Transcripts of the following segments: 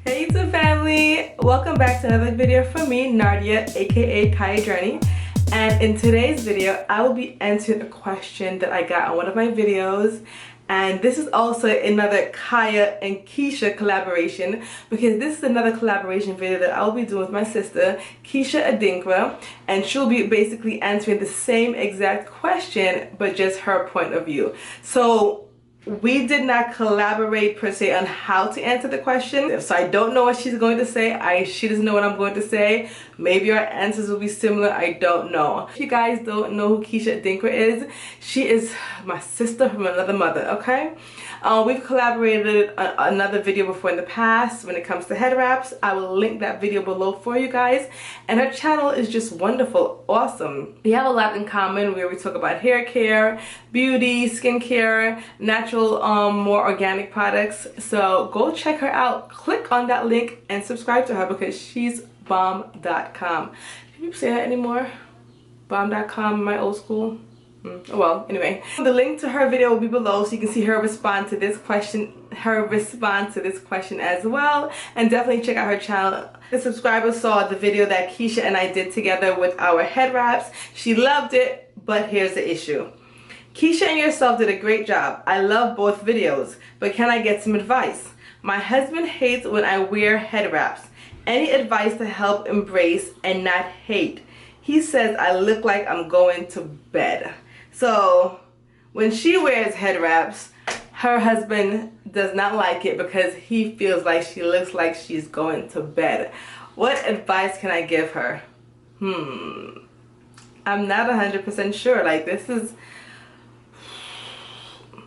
Hey YouTube family, welcome back to another video from me, Nadia, aka Kaya Journey. And in today's video, I will be answering a question that I got on one of my videos. And this is also another Kaya and Keisha collaboration, because this is another collaboration video that I will be doing with my sister, Keisha Adinkra, and she'll be basically answering the same exact question, but just her point of view. So we did not collaborate per se on how to answer the question, so I don't know what she's going to say. She doesn't know what I'm going to say. Maybe our answers will be similar, I don't know. If you guys don't know who Keisha Adinkra is, she is my sister from another mother, okay? We've collaborated on another video before in the past when it comes to head wraps. I will link that video below for you guys. And her channel is just wonderful, awesome. We have a lot in common where we talk about hair care, beauty, skincare, natural, more organic products. So go check her out. Click on that link and subscribe to her because she's bomb.com. Can you say that anymore? Bomb.com, my old school. Oh well, anyway, the link to her video will be below so you can see her respond to this question, as well, and definitely check out her channel. The subscriber saw the video that Keisha and I did together with our head wraps. She loved it, but here's the issue. Keisha and yourself did a great job. I love both videos, but can I get some advice? My husband hates when I wear head wraps. Any advice to help embrace and not hate? He says I look like I'm going to bed. So when she wears head wraps, her husband does not like it because he feels like she looks like she's going to bed. What advice can I give her? I'm not 100% sure. Like, this is,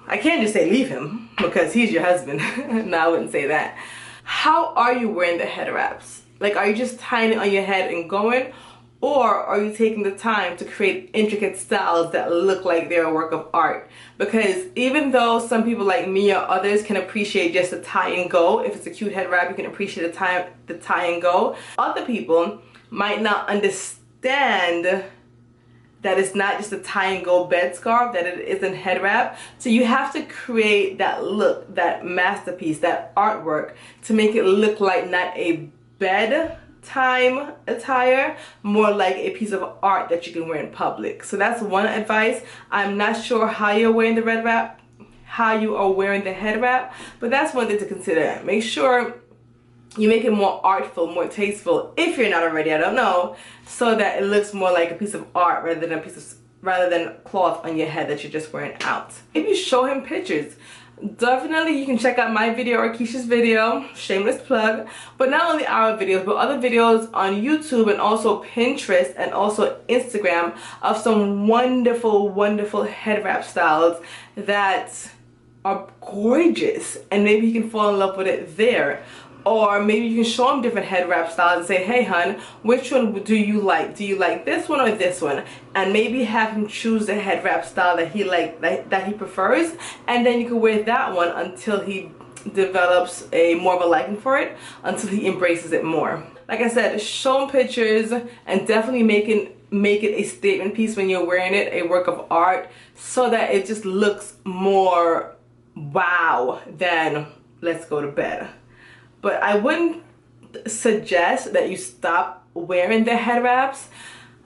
I can't just say leave him because he's your husband. No, I wouldn't say that. How are you wearing the head wraps? Like, are you just tying it on your head and going? Or are you taking the time to create intricate styles that look like they're a work of art? Because even though some people like me or others can appreciate just a tie and go, if it's a cute head wrap, you can appreciate the tie and go. Other people might not understand that it's not just a tie and go bed scarf, that it isn't head wrap. So you have to create that look, that masterpiece, that artwork to make it look like not a bed time attire, more like a piece of art that you can wear in public. So that's one advice. I'm not sure how you're wearing the head wrap, but that's one thing to consider. Make sure you make it more artful, more tasteful, if you're not already, I don't know, so that it looks more like a piece of art rather than cloth on your head that you're just wearing out. Maybe show him pictures. Definitely you can check out my video or Keisha's video, shameless plug, but not only our videos but other videos on YouTube and also Pinterest and also Instagram of some wonderful head wrap styles that are gorgeous, and maybe you can fall in love with it there. Or maybe you can show him different head wrap styles and say, hey hun, which one do you like? Do you like this one or this one? And maybe have him choose the head wrap style that he prefers, and then you can wear that one until he develops more of a liking for it, until he embraces it more. Like I said, show him pictures and definitely make it a statement piece when you're wearing it, a work of art, so that it just looks more wow than let's go to bed. But I wouldn't suggest that you stop wearing the head wraps.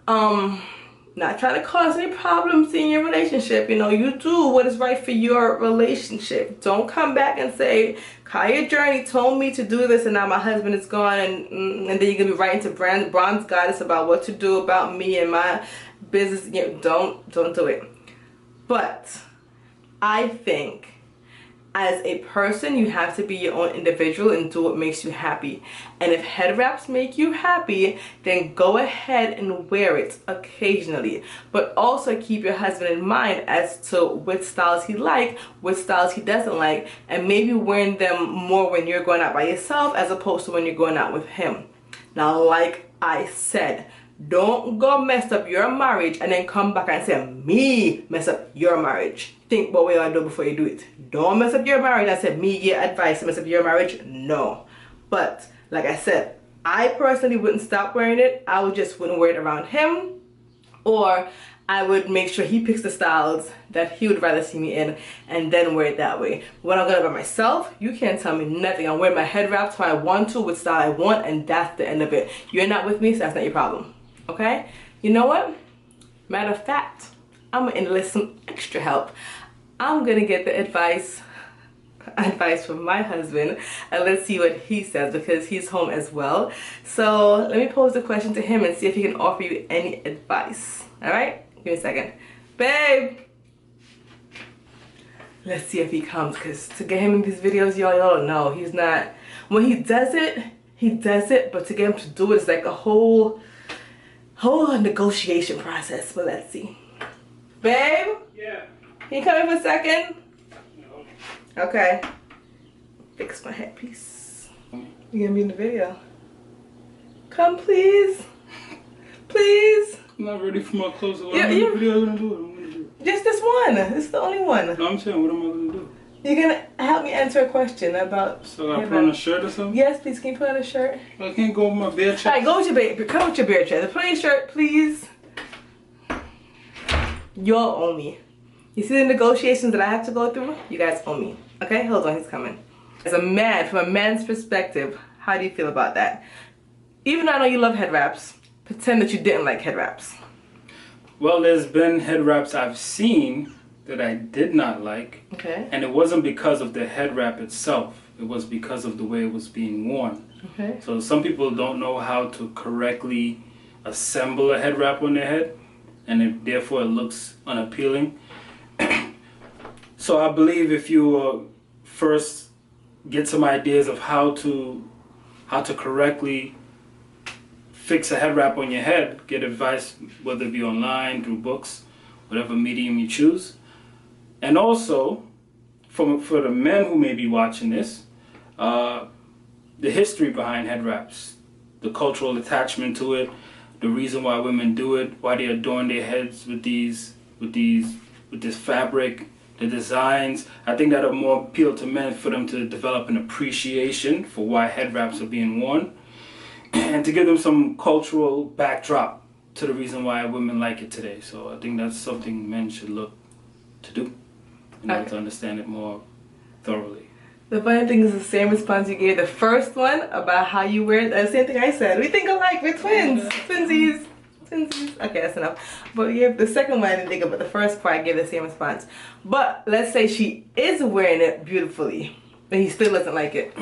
Not trying to cause any problems in your relationship. You know, you do what is right for your relationship. Don't come back and say, Kaya Journey told me to do this and now my husband is gone, and then you're going to be writing to Bronze Goddess about what to do about me and my business. You know, don't do it. But I think as a person, you have to be your own individual and do what makes you happy. And if head wraps make you happy, then go ahead and wear it occasionally. But also keep your husband in mind as to which styles he likes, which styles he doesn't like, and maybe wearing them more when you're going out by yourself as opposed to when you're going out with him. Now, like I said, don't go mess up your marriage and then come back and say, me mess up your marriage. Think what we ought to do before you do it. Don't mess up your marriage and say, me give advice to mess up your marriage. No. But, like I said, I personally wouldn't stop wearing it. I wouldn't wear it around him. Or I would make sure he picks the styles that he would rather see me in and then wear it that way. When I'm going by myself, you can't tell me nothing. I'm wearing my head wraps how I want to, with style I want, and that's the end of it. You're not with me, so that's not your problem. Okay? You know what? Matter of fact, I'm going to enlist some extra help. I'm going to get the advice from my husband, and let's see what he says, because he's home as well. So let me pose the question to him and see if he can offer you any advice. All right? Give me a second. Babe! Let's see if he comes, because to get him in these videos, y'all don't know. He's not... When he does it, but to get him to do it is like a whole negotiation process. But let's see. Babe? Yeah. Can you come in for a second? No. Okay. Fix my headpiece. You're gonna be in the video. Come, please. Please. I'm not ready for my clothes. What Yeah, video I'm gonna do? Just this one. This is the only one. No, I'm saying, what am I gonna do? You're gonna help me answer a question about... So I gotta put on a shirt or something? Yes, please. Can you put on a shirt? I can't go with my bare chest. Alright, go with your bare... Come with your bare chest. Put on your shirt, please. You'll owe me. You see the negotiations that I have to go through? You guys owe me. Okay? Hold on, he's coming. As a man, from a man's perspective, how do you feel about that? Even though I know you love head wraps, pretend that you didn't like head wraps. Well, there's been head wraps I've seen that I did not like. Okay. And it wasn't because of the head wrap itself. It was because of the way it was being worn. Okay. So some people don't know how to correctly assemble a head wrap on their head, and therefore it looks unappealing. So I believe if you first get some ideas of how to correctly fix a head wrap on your head, get advice, whether it be online, through books, whatever medium you choose. And also, for the men who may be watching this, the history behind head wraps, the cultural attachment to it, the reason why women do it, why they adorn their heads with this fabric, the designs. I think that'll more appeal to men, for them to develop an appreciation for why head wraps are being worn, and to give them some cultural backdrop to the reason why women like it today. So I think that's something men should look to do in order to understand it more thoroughly. The funny thing is the same response you gave the first one about how you wear it. The same thing I said. We think alike. We're twins. Twinsies. Twinsies. Okay, that's enough. But yeah, the second one I didn't think of, but the first part I gave the same response. But let's say she is wearing it beautifully, but he still doesn't like it.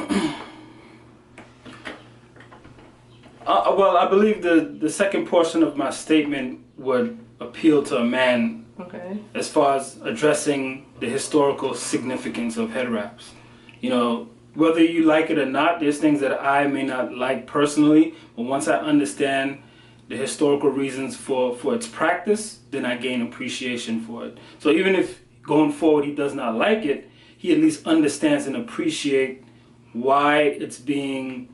Well, I believe the second portion of my statement would appeal to a man, Okay. as far as addressing the historical significance of head wraps. You know, whether you like it or not, there's things that I may not like personally, but once I understand the historical reasons for its practice, then I gain appreciation for it. So even if going forward he does not like it, he at least understands and appreciates why it's being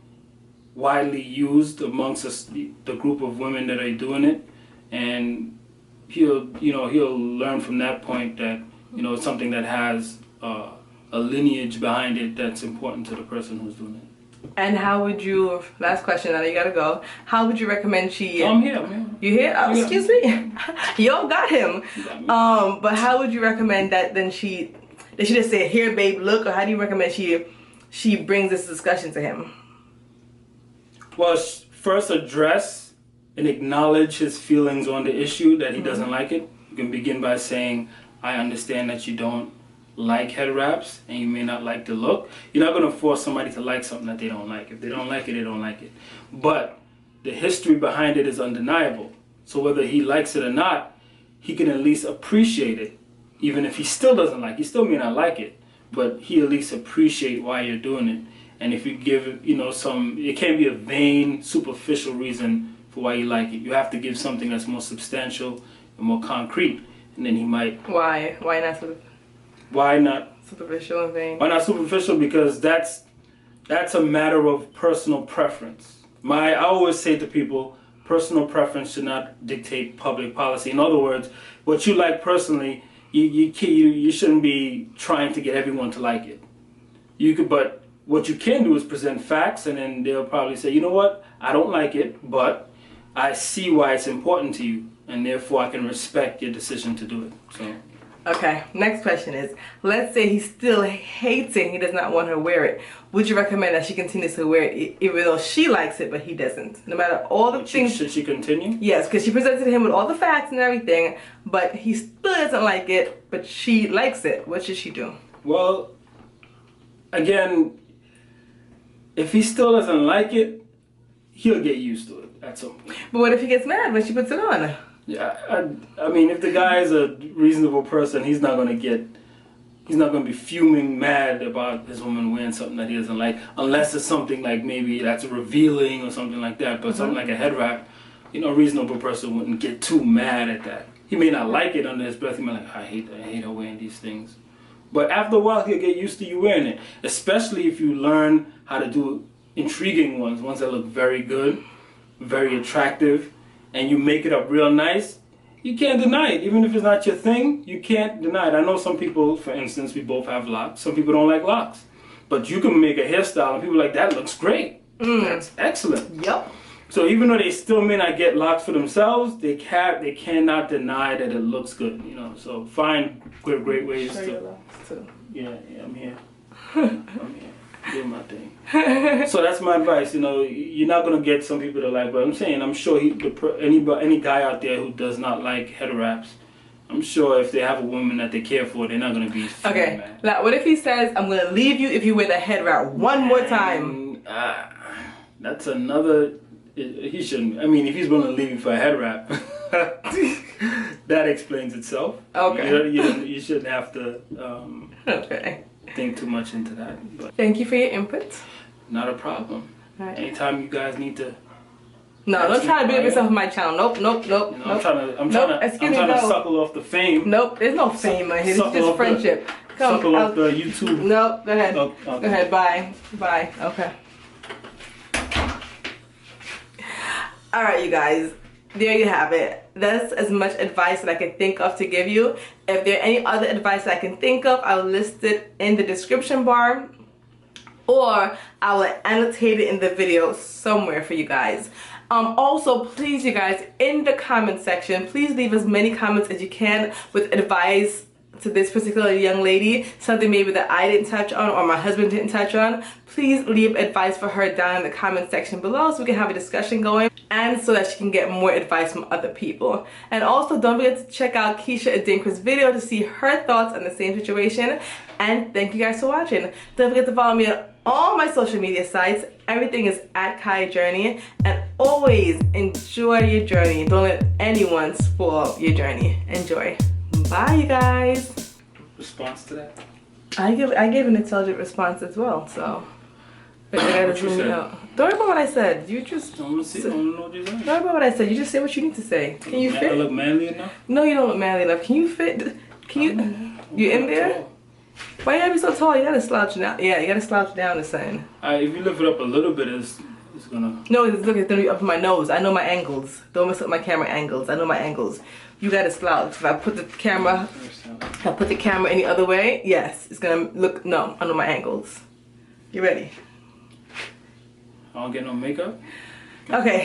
widely used amongst us, the group of women that are doing it, and he'll learn from that point that it's something that has a lineage behind it that's important to the person who's doing it. And how would you, last question, now you gotta go, how would you recommend she... I'm here, man. You here? Oh, Yeah. excuse me. Yo, got him. But how would you recommend that then she just say, here babe, look, or how do you recommend she brings this discussion to him? Well, first address and acknowledge his feelings on the issue that he doesn't like it. You can begin by saying, I understand that you don't like head wraps and you may not like the look. You're not going to force somebody to like something that they don't like. If they don't like it, they don't like it. But the history behind it is undeniable. So whether he likes it or not, he can at least appreciate it. Even if he still doesn't like it, he still may not like it, but he at least appreciate why you're doing it. And if you give it can't be a vain, superficial reason for why you like it. You have to give something that's more substantial and more concrete, and then he might. Why not Why not superficial and vain? Why not superficial? Because that's a matter of personal preference. I always say to people, personal preference should not dictate public policy. In other words, what you like personally, you shouldn't be trying to get everyone to like it. But what you can do is present facts, and then they'll probably say, you know what, I don't like it, but I see why it's important to you. and therefore I can respect your decision to do it. So. Okay, next question is, let's say he still hates it, he does not want her to wear it. Would you recommend that she continues to wear it even though she likes it but he doesn't? No matter all the things... Should she continue? Yes, because she presented him with all the facts and everything, but he still doesn't like it, but she likes it. What should she do? Well, again, if he still doesn't like it, he'll get used to it at some point. But what if he gets mad when she puts it on? Yeah, I mean, if the guy is a reasonable person, he's not gonna be fuming mad about his woman wearing something that he doesn't like, unless it's something like maybe that's revealing or something like that. But something like a head wrap, you know, a reasonable person wouldn't get too mad at that. He may not like it under his breath. He may be like, I hate her wearing these things. But after a while, he'll get used to you wearing it, especially if you learn how to do intriguing ones that look very good, very attractive, and you make it up real nice. You can't deny it. Even if it's not your thing, you can't deny it. I know some people, for instance, we both have locks. Some people don't like locks. But you can make a hairstyle and people are like, that looks great. That's excellent. Yep. So even though they still may not get locks for themselves, they cannot deny that it looks good, you know. So find great ways Show to... your locks too. Yeah, I'm here. I'm here. Doing my thing. So that's my advice. You know, you're not gonna get some people that like, but I'm saying, I'm sure any guy out there who does not like head wraps, I'm sure if they have a woman that they care for, they're not gonna be okay. mad. Now, what if he says, "I'm gonna leave you if you wear the head wrap one more time"? That's another. He shouldn't. I mean, if he's gonna leave you for a head wrap, that explains itself. Okay. You shouldn't have to. Okay. Think too much into that. But thank you for your input. Not a problem. Right. Anytime you guys need to. No, don't try to build yourself on my channel. Nope. You know, I'm trying to suckle off the fame. Nope, there's no fame right here. It's just friendship. Suckle off the YouTube. Nope, go ahead. Oh, okay. Go ahead, bye. Bye. Okay. Alright, you guys. There you have it. That's as much advice that I can think of to give you. If there are any other advice that I can think of, I'll list it in the description bar, or I will annotate it in the video somewhere for you guys. Also, please, you guys, in the comment section, please leave as many comments as you can with advice to this particular young lady, something maybe that I didn't touch on or my husband didn't touch on. Please leave advice for her down in the comment section below so we can have a discussion going, and so that she can get more advice from other people. And also, don't forget to check out Keisha Adinkra's video to see her thoughts on the same situation. And thank you guys for watching. Don't forget to follow me on all my social media sites. Everything is at Kai Journey. And always enjoy your journey. Don't let anyone spoil your journey. Enjoy. Bye, you guys. Response to that? I gave an intelligent response as well, so. But I gotta zoom it out. Don't worry about what I said. You just. Don't know what you said. Don't worry about what I said. You just say what you need to say. Can you fit? I look manly enough? No, you don't look manly enough. Can you fit? Can you? You in there? Tall. Why you gotta be so tall? You gotta slouch down. Yeah, you gotta slouch down or something. If you lift it up a little bit, it's gonna. No, look, it's gonna be up to my nose. I know my angles. Don't mess up my camera angles. I know my angles. You gotta slouch. If I put the camera any other way, yes, it's gonna look. No, I know my angles. You ready? I don't get no makeup. Okay.